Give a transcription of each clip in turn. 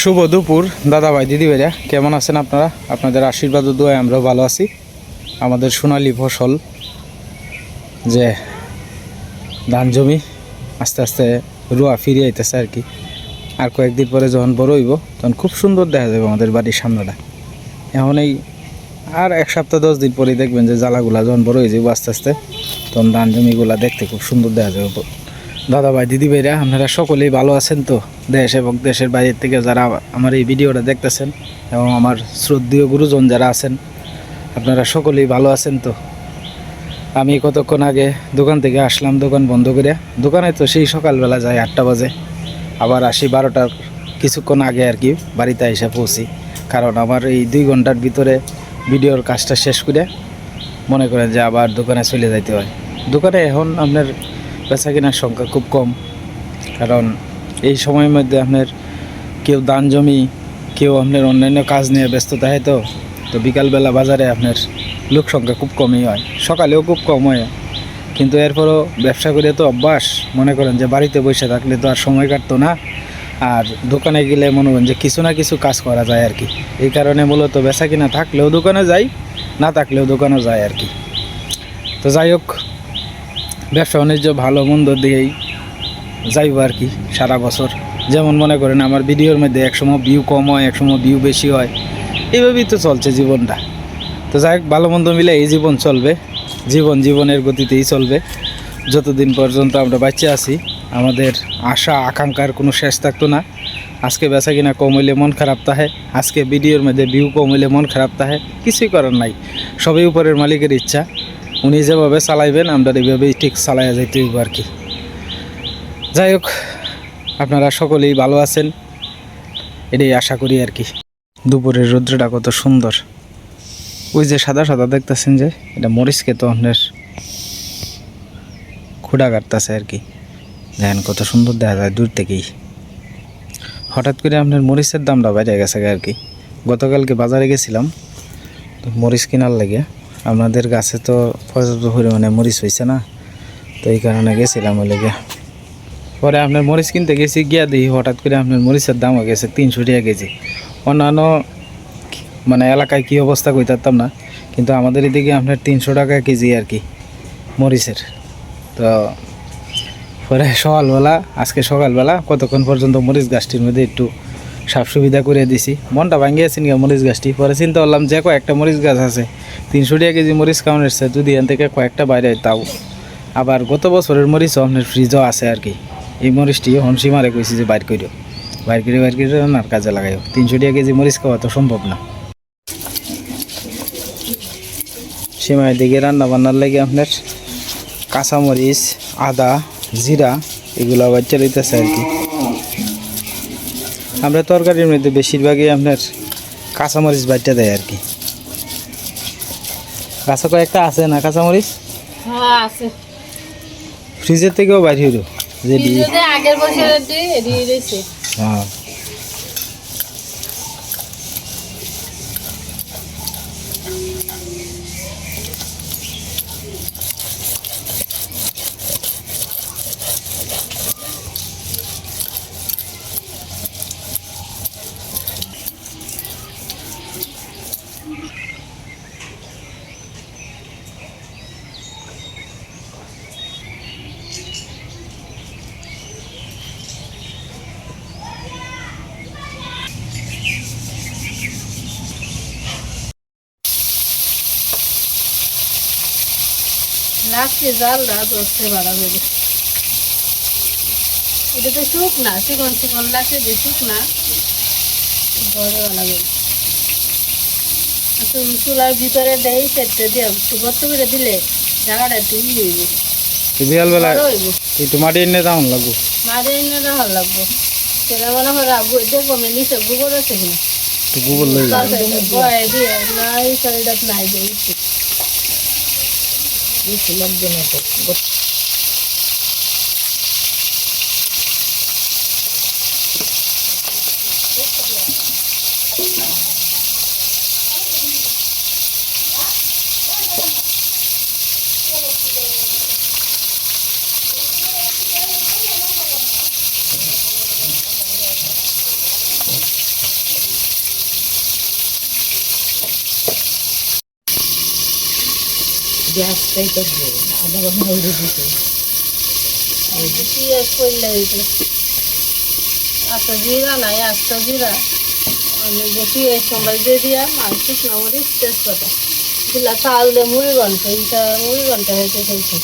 শুভ দুপুর দাদা ভাই দিদি ভাইরা, কেমন আছেন আপনারা? আপনাদের আশীর্বাদ ও দোয়ায় আমরাও ভালো আছি। আমাদের সোনালী ফসল যে ধান জমি আস্তে আস্তে রোয়া ফিরে আইতেছে আর কি। আর কয়েকদিন পরে যখন বড় হইব তখন খুব সুন্দর দেখা যাবে আমাদের বাড়ির সামনেটা। এখন এই আর 1 সপ্তাহ 10 দিন পরেই দেখবেন যে জ্বালাগুলা যখন বড় হয়ে যাবে আস্তে আস্তে, তখন ধান জমিগুলা দেখতে খুব সুন্দর দেখা যাবে। দাদা ভাই দিদি ভাইরা, আপনারা সকলেই ভালো আছেন তো? দেশ এবং দেশের বাইরের থেকে যারা আমার এই ভিডিওটা দেখতেছেন এবং আমার শ্রদ্ধেয় গুরুজন যারা আছেন, আপনারা সকলেই ভালো আছেন তো? আমি কতক্ষণ আগে দোকান থেকে আসলাম, দোকান বন্ধ করে। দোকানে তো সেই সকালবেলা যাই 8টা বাজে, আবার আসি 12টার কিছুক্ষণ আগে আর কি বাড়িতে এসে পৌঁছি। কারণ আমার এই 2 ঘন্টার ভিতরে ভিডিওর কাজটা শেষ করে মনে করেন যে আবার দোকানে চলে যাইতে হয়। দোকানে এখন আপনার বেচা কেনার সংখ্যা খুব কম, কারণ এই সময়ের মধ্যে আপনার কেউ ধান জমি, কেউ আপনার অন্যান্য কাজ নিয়ে ব্যস্ত থাকে। তো বিকালবেলা বাজারে আপনার লোক সংখ্যা খুব কমই হয়, সকালেও খুব কম হয়। কিন্তু এরপরও ব্যবসা করে তো অভ্যাস, মনে করেন যে বাড়িতে বসে থাকলে তো আর সময় কাটতো না, আর দোকানে গেলে মনে করেন যে কিছু না কিছু কাজ করা যায় আর কি। এই কারণে মূলত বেচা কিনা থাকলেও দোকানে যাই, না থাকলেও দোকানে যায় আর কি। তো যাই হোক, ব্যবসা বাণিজ্য ভালো মন্দ দিয়েই যাইব আর কি সারা বছর। যেমন মনে করেন আমার ভিডিওর মধ্যে একসময় ভিউ কম হয়, একসময় ভিউ বেশি হয়, এইভাবেই তো চলছে জীবনটা। তো যাই হোক, ভালো মন্দ মিলে এই জীবন চলবে, জীবনের গতিতেই চলবে যতদিন পর্যন্ত আমরা বাচ্চা আছি। আমাদের আশা আকাঙ্ক্ষার কোনো শেষ থাকতো না। আজকে বেচা কিনা কম হইলে মন খারাপ থাকে, আজকে ভিডিওর মধ্যে ভিউ কম হইলে মন খারাপ থাকে, কিছুই করার নাই। সবই উপরের মালিকের ইচ্ছা, উনি যেভাবে চালাইবেন আমরা এইভাবেই ঠিক চালাইয়া যাইতে হইব আর কি। যাই হোক, আপনারা সকলেই ভালো আছেন এটাই আশা করি আর কি। দুপুরের রৌদ্রটা কত সুন্দর, ওই যে সাদা সাদা দেখতেছেন যে এটা মরিচকে তো আপনার খুঁড়া কাটতেছে আর কি। দেখেন কত সুন্দর দেখা যায় দূর থেকেই। হঠাৎ করে আপনার মরিচের দামটা বেড়ে গেছে আর কি। গতকালকে বাজারে গেছিলাম তো মরিচ কেনার লাগে, আপনাদের গাছে তো পর্যাপ্ত পরিমাণে মরিচ হয়েছে না, তো এই কারণে গেছিলাম ওই লেগে। পরে আপনার মরিচ কিনতে গেছি, গিয়া দিই হঠাৎ করে আপনার মরিচের দাম হয়ে গেছে 300 টাকা কেজি। অন্যান্য মানে এলাকায় কী অবস্থা কইতাম না, কিন্তু আমাদের এদিকে আপনার 300 টাকা কেজি আর কি মরিচের। তো পরে আজকে সকালবেলা কতক্ষণ পর্যন্ত মরিচ গাছটির মধ্যে একটু সাফ সুবিধা করে দিছি, মনটা ভাঙিয়েছি নিয়ে মরিচ গাছটি। পরে চিন্তা করলাম যে কয়েকটা মরিচ গাছ আছে, 300 টাকা কেজি মরিচ কেমন এসছে, যদি এখান থেকে কয়েকটা বাইরে তাও। আবার গত বছরের মরিচও আপনার ফ্রিজও আছে আর কি। এই মরিচটি হনসিমারে কইছি যে বাইর করে রান্নার কাজে লাগাইও। 300 টাকা কেজি মরিচ খাওয়া তো সম্ভব না। সীমায় দিকে রান্না বান্নার লাগে আপনার কাঁচামরিচ, আদা, জিরা এগুলো বাচ্চা রইতেছে আর কি। আমরা তরকারির মধ্যে বেশিরভাগই আপনার কাঁচামরিচ বাচ্চা দেয় আর কি। কাঁচা কয়েকটা আছে না কাঁচামরিচ? হ্যাঁ আছে, ফ্রিজের থেকেও বাইর হইল যে আগের বছরের দিয়ে দিয়েছে। হ্যাঁ, লাগছে জাল রাত হচ্ছে ভালো করে। এটা তো শুকনা, চিকন চিকন লাগছে যে শুকনা বড় ভালো করে। চুলার ভিতরে দেয় সেটটা দিয়ে একটু ভর্তি করে দিলে জায়গাটা একটু ইয়ে হইব, বিকালবেলা হইব। একটু মাটি এনে দাম লাগবো, মাঝে এনে ভালো লাগবো। সেটা মনে হয় দেখবো আমি নিচে গোবর আছে কিনা, একটু গোবর লই বয়ে দিয়ে নাই শরীরটা নাই দিয়েছি লাগবে না তো। গ্যাসটাই করবো আধা ঘন্টা হয়ে দিতে পেঁয়াজ করলে দিতে আস্তা জিরা নাই আস্তা জিরা আমি বেশি এই সময় দিয়ে দিলাম আর শুকনো মরিচ তেজপাতা দিলা চাল দিয়ে মুড়ি ঘন্টা এইটা মুড়ি ঘন্টা হয়েছে খেয়েছি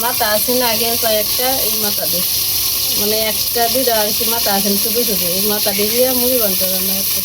মাথা আছে না আগে কয়েকটা এই মাথা দিয়ে মানে একটা দুইটা আর কি মাথা আছেন শুধু শুধু এই মাথা দিয়ে মুড়ি ঘন্টা রান্না হচ্ছে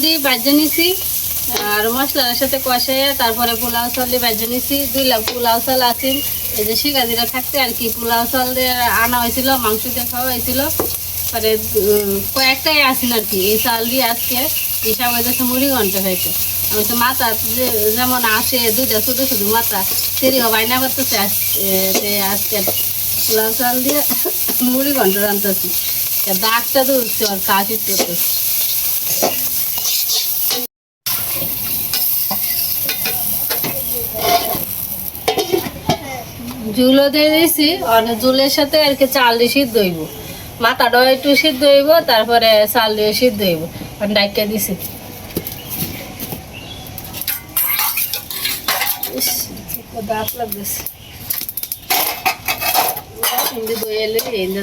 দিয়ে ভাজে নিছি আর মশলার সাথে কষাইয়া তারপরে পোলাও চাল দিয়ে ভাজে নিছি 2 লাখ পোলাও চাল আছে এই যে শিকাজিরা থাকতে আর কি পোলাও চাল দিয়ে আনা হয়েছিল মাংস দিয়ে খাওয়া হয়েছিল পরে কয়েকটাই আসেন আর কি এই চাল দিয়ে আজকে এই সবাই যাচ্ছে মুড়ি ঘন্টা হয়েছে আমি তো মাথা যেমন আসে দুইটা শুধু শুধু মাথা সেরি বাইনা করতেছে আজকে পোলাও চাল দিয়ে মুড়ি ঘন্টা রান্তাছি দাগটা তো উঠছে আর কাশি করতেছে ঝুলো দিয়ে দিয়েছি আর ঝুলের সাথে আর কি চাল দিয়ে সিদ্ধ হইব মাথাটাও একটু সিদ্ধ হইব তারপরে চাল দিয়ে সিদ্ধ হইব আর ডাইকা দিছি দাঁত লাগতেছে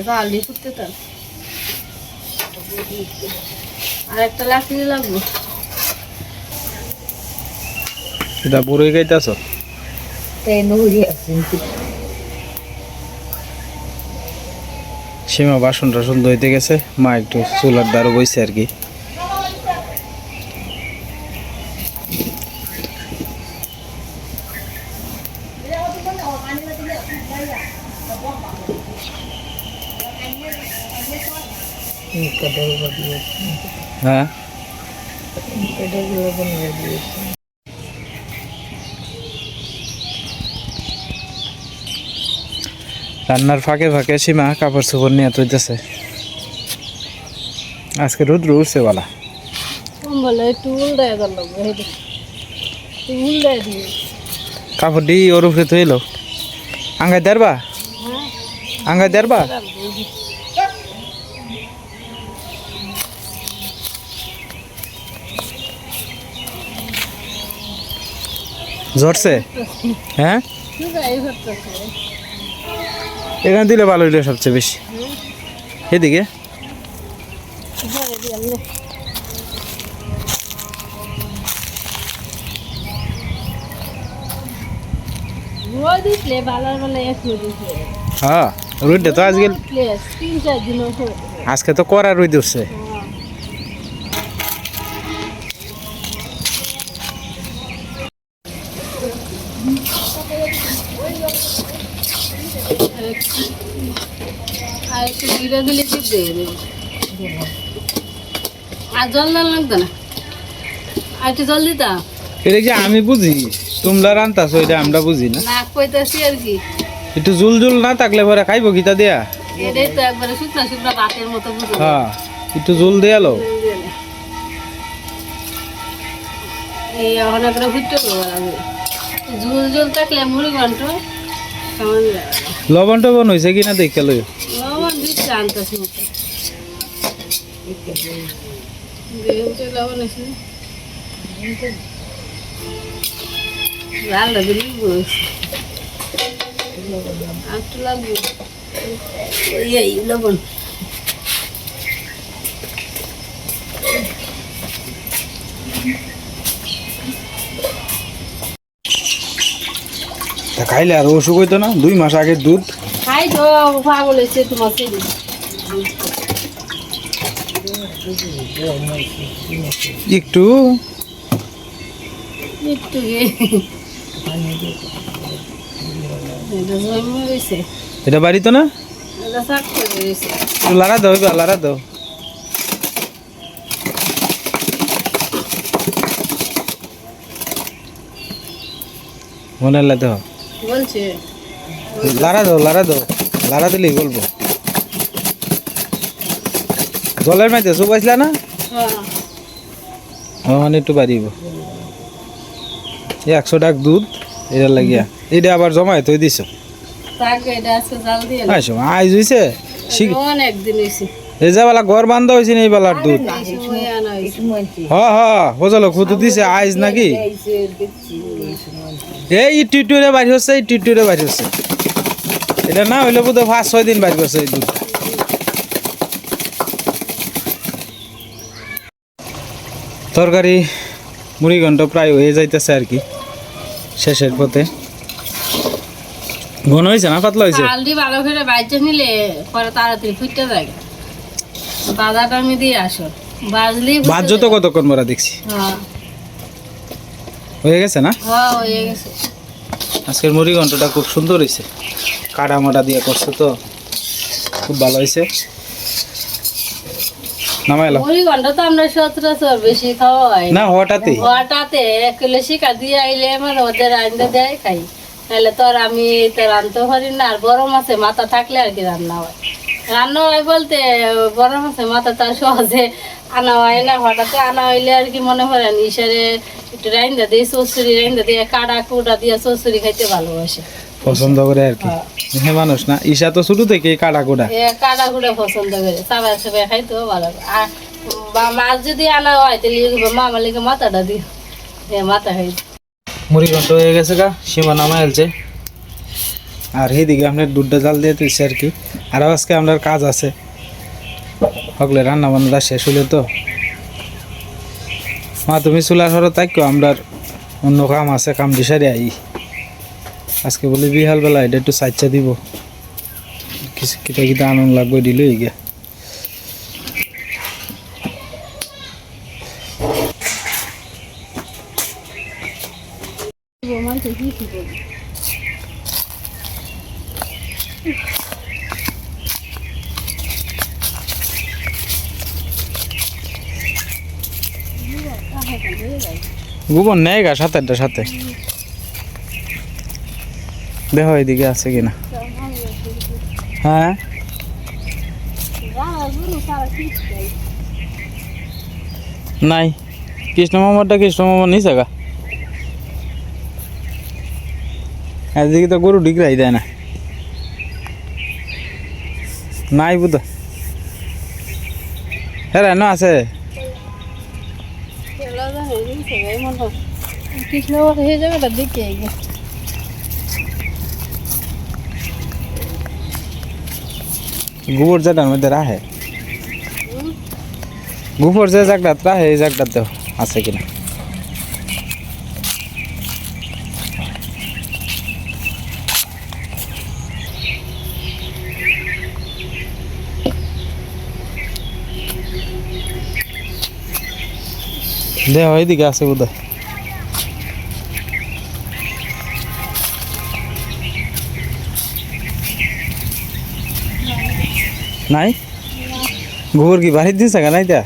চাল দিয়ে ফুটতে তার আর একটা লাকড়ি লাগবো এটা বুড়োই গাইতেছ সীমা বাসন টাসন ধুইতে গেছে মা একটু চুলার দ্বারা বইছে আর কি হ্যাঁ রান্নার ফাঁকে ফাঁকে সীমা কাপড় চোপড় নিয়ে তুলতেছে আজকে রোদ উঠছে বলা কাপড় দি ওর উপরে তুইল আঙ্গাই দেরবা আঙ্গাই দেরবা ঝরছে হ্যাঁ এখানে দিলে ভালো হইলে সবচেয়ে বেশি এদিকে হ্যাঁ রোদটা তো আজকে তো কড়া রোদ উঠছে আর একটু জিরা দিলে সিদ্ধ হয়ে দেবো আর জল দেওয়া লাগতো না আর একটু জল দিতাম এটা কি আমি বুঝি তোমরা রান্তাছো এটা আমরা বুঝি না না কইতাছি আর কি একটু জুল জুল না থাকলে পরে খাইবো কিতা দিয়া এটাই তো একবারে শুকনা শুকনা ভাতের মতো বুঝো হ্যাঁ একটু জুল দেয়ালো এই এখন একটা ফুটতে লাগবে ঝুল ঝুল থাকলে মুড়ি ঘন্ট কেমন লবণ টবণ হয়েছে কিনা দেখে লই লবণ দিচ্ছে আনতেছি লবণ আছে লাল দিলি একটু লাগবে এই লবণ তা খাইলে আর অসুখ হইতো না 2 মাস আগের দুধ। খাই তো পাগল হয়েছে তোমার ছেলে। একটু একটু এটা জন্ম হয়েছে, এটা বাড়িতো না, এটা চাক করে হয়েছে। একটু লাড়া দাও, এবার লাড়া দাও। মনে লাতে দাও, বলছে লাড়া দাও, লাড়া দাও, লাড়া দিলেই বলবো। জলের মাঝে চুপাইছিলা না, হ্যাঁ মানে একটু বাড়িব। 100 টাকা দুধ এটা লাগিয়া, এটা আবার জমায় তুই দিছ। চাক এটা আজকে জাল দিয়ে আইজ হইছে অনেক দিন হয়েছে। এই যে বেলা ঘর বান্ধা হয়েছে এই বেলার দুধ। এই সময় আনা হয়েছে। হজল খুদু দিছে আইজ নাকি। এই টিটুরে বাড়ি হচ্ছে, এই টিটুরে বাড়ি হচ্ছে। এটা না হইলে বোধ 5-6 দিন বাড়ি করছে এই দুধ। তরকারি মুড়ি ঘন্ট প্রায় হয়ে যাইতেছে আর কি, শেষের পথে। ঘন হয়েছে না পাতলা হয়েছে? হালদি ভালো করে বাইচে নিলে পরে তাড়াতাড়ি ফুটতে যায়। বাদাটা আমি দিয়ে আসো, বাজলি বাদ যত কতক্ষণ মোরা দেখছি হ্যাঁ হয়ে গেছে না। হ্যাঁ হয়ে গেছে। আজকের মুড়ি ঘন্টটা খুব সুন্দর হয়েছে, কাটা মাটা দিয়ে করছে তো খুব ভালো হয়েছে। নামাইলাম মুড়ি ঘন্টা তো আমরা সচরাচর বেশি খাওয়া হয় না, হঠাৎই হঠাৎ এক কিলো শিকা দিয়ে আইলে আমার ওদের রান্না দেয় খাই, নাহলে তো আর আমি তো রাঁধতে পারি না। আর বড় মাছে মাথা থাকলে আর কি রান্না হয়। রান্না হয় বলতে বড় মাছে মাথা তো আর সহজে আনা হয় না, হঠাৎ আনা হইলে আর কি মনে করেন ইসারে একটু রাইন্দা দিয়ে চচড়ি রাইন্দা দিয়ে কাটা কুটা দিয়ে চচড়ি খাইতে ভালোবাসে, পছন্দ করে আর কি। হ্যাঁ মানুষ না, ঈশা তো শুরু থেকে কাটা কোটা কাটা কুটা পছন্দ করে, চাবাই চাবাই খাইতেও ভালো লাগে। আর বা মাছ যদি আনা হয় তাহলে মা মালিকে মাথাটা দিও, মাথা খাই। মুড়ি ঘন্ট হয়ে গেছে গা, সীমা নামা এলছে। আর এইদিকে আপনার দুধটা জাল দিয়ে তুলছে আর কি। আরও আজকে আপনার কাজ আছে, হকলে রান্না বান্নাটা শেষ হইলে তো। মা তুমি চুলার হরো তাইকো, আমরার অন্য কাম আছে, কাম দিশারে আই। আজকে বলি বিহাল বেলা এটা একটু সাইচ্ছা দিব, কিছু কিটা কিটা আনন্দ লাগবে দিলই গিয়া। গোবর নেই গা সাথে সাথে, দেখো এদিকে আছে কিনা। হ্যাঁ নাই, কৃষ্ণ মামারটা কৃষ্ণ মামার নিচে গা। এদিকে তো গরু ডিগরাই দেয় না, নাই বুধ। হ্যাঁ না আছে, কৃষ্ণ সেই জায়গাটা দেখে গোবর জায়গার মধ্যে রাহে, গোবর যে জায়গাটা রাহে এই জায়গাটাতে আছে কিনা। দেহ এইদিকে আছে বোধ হয়। নাই গোবর কি বাড়ির দিছে গা নাই তা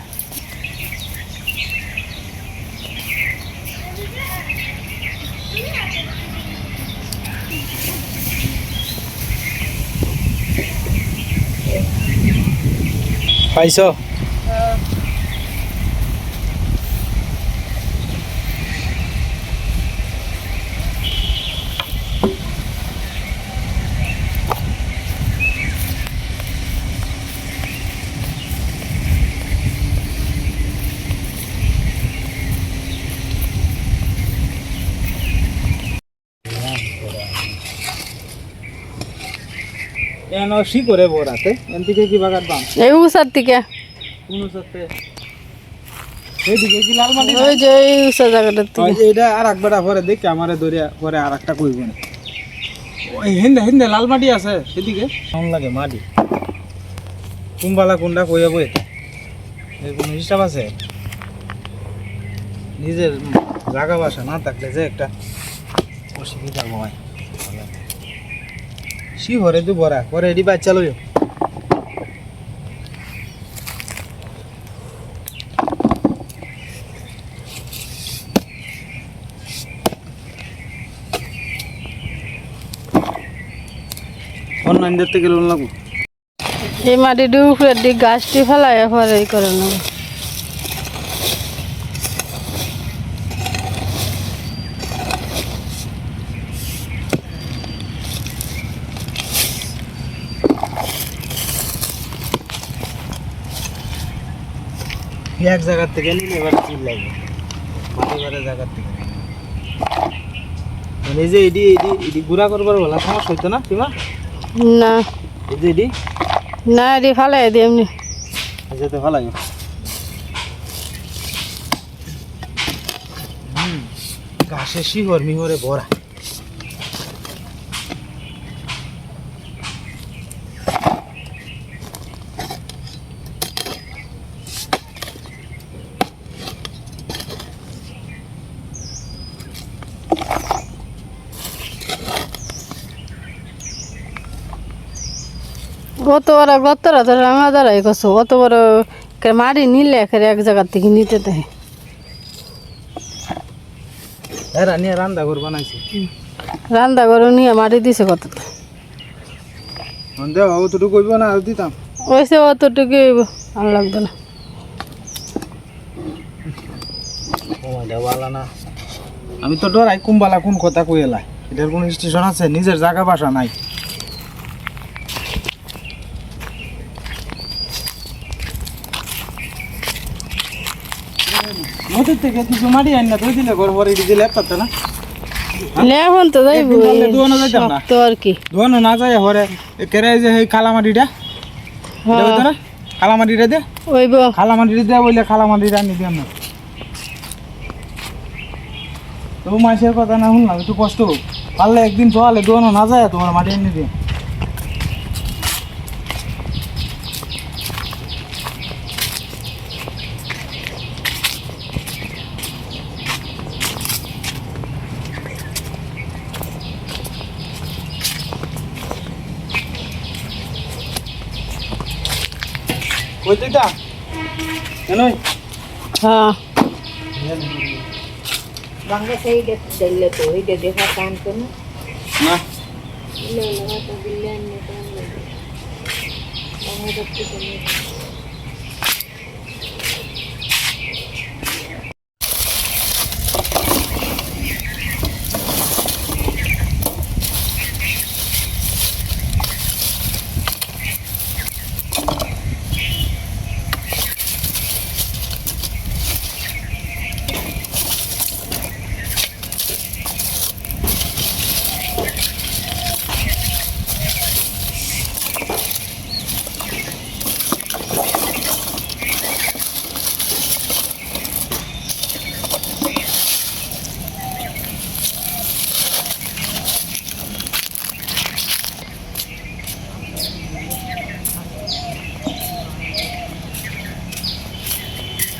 পাইছ। কেন শি করে বড়াতে এনদিকে কি বাগার দাম এই উসার থেকে কোন সাথে এইদিকে কি লাল মাটি ওই যে এই উসা জায়গাটার থেকে। এটা আর একবার পরে দেখি আমারে ধরে পরে আরেকটা কইব না ওই হিন্দে হিন্দে লাল মাটি আছে সেদিকে কেমন লাগে মাটি কুম্বালা কুন্ডা কইয়া বই এর কোনো হিসাব আছে নিজের জায়গা বাসা না থাকলে যে একটা অসুবিধা হয় শিহরে দু বড়া পরে এটি বাচ্চা লইও অন্যান্য থেকে লোন লাগবো এই মাটিটি উপরের দিক গাছটি ফেলাই পরে এই করে নেব এক জায়গার থেকে নিলে এবার চিল লাগবে মাটি বাড়ে জায়গার থেকে মানে এই যে এডি এডি এডি গুড়া করবার বলা সমস্যা হইতো না কিমা না এই যে এডি না এটি ফেলাই দিই এমনি যেতে ভালো লাগে ঘাসে শিহর মিহরে ভরা অত বড় গতরা তো রাঙা দাঁড়াই করছো অত বড় মাটি নিলে একেবারে এক জায়গার থেকে নিতে দেয় এরা নিয়ে রান্না ঘর বানাইছে রান্না করে নিয়ে মাটি দিছে কত দেওয়া অতটুকু কইব না আর দিতাম ওইসে অতটুকু আর লাগবে না না আমি তো ডরাই কুম্বালা কোন কথা কই এলাই এটার কোন স্টেশন আছে নিজের জায়গা বাসা নাই নদীর থেকে কিছু মাটি আন না ধুই দিলে ঘর ভরে দিলে পারতো না এখন তো যাইব একদিন বললে ধুয়ানো যাইতাম না তো আর কি ধুয়ানো না যায় হরে কেরে যে এই কালামাটিটা এটা হইতো না কালামাটিটা দে ওইব খালামাটিটা দেওয়া বললে খালামাটিটা আনি দিলাম না তবু মাসের কথা না শুনলাম একটু কষ্ট হোক পারলে একদিন চলে ধোয়ানো না যায় তোমার মাটি এনে দিয়ে কই দিতা এনই হ্যাঁ বাংলা সাইডে দিলে তো ওই দেখা কান তো না না ইলে লাগা তো দিলে না কান লাগে বাংলা দেখতে তো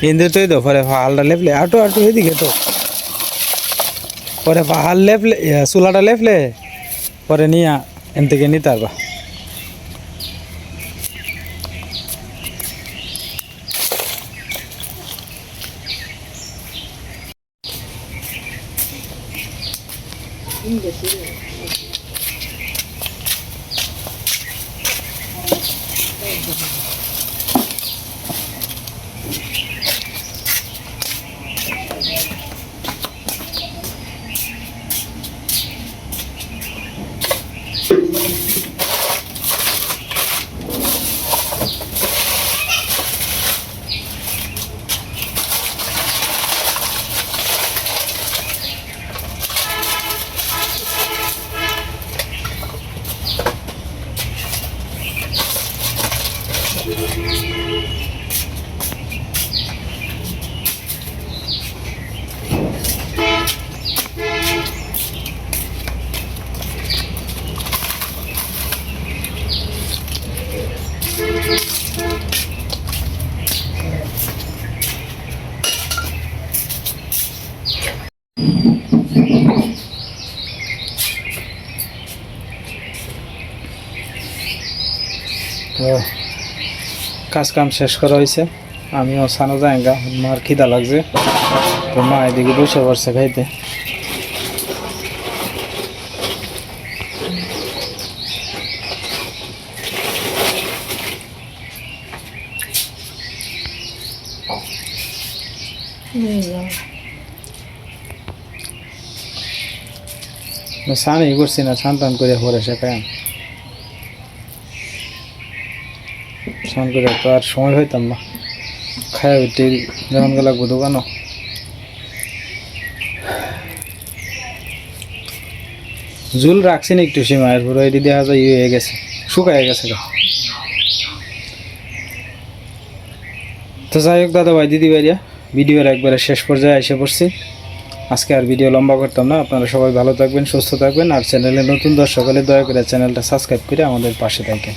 ইন্দে তো দো পরে পাহাড়টা লেপলে আটো আটো এদিকে তো পরে পাহাড় লেপলে চুলাটা লেপলে পরে নিয়ে এন থেকে নিতে পারবা তো কাজ কাম শেষ করা হয়েছে, আমিও সানো যাইগা, মার খিদা লাগছে, তো মা এদিকে বসে পড়ছে খাইতে। স্নান ই করছি না, স্নান টান করে পরে সে খাই স্নান করে তো আর সময় হইতাম না, খাই উঠে যেমন লাগবো দোকানও। ঝুল রাখছি না একটু সীমায়ের পুরো, এটি দেখা যায় ইয়ে হয়ে গেছে, শুকায় গেছে। তো যাই হোক দাদা ভাই দিদি ভাইয়া, ভিডিওর একবারে শেষ পর্যায়ে এসে পড়ছি। আজকে আর ভিডিও লম্বা করতাম না, আপনারা সবাই ভালো থাকবেন, সুস্থ থাকবেন, আর চ্যানেলে নতুন দর্শক হলে দয়া করে চ্যানেলটা সাবস্ক্রাইব করে আমাদের পাশে থাকেন।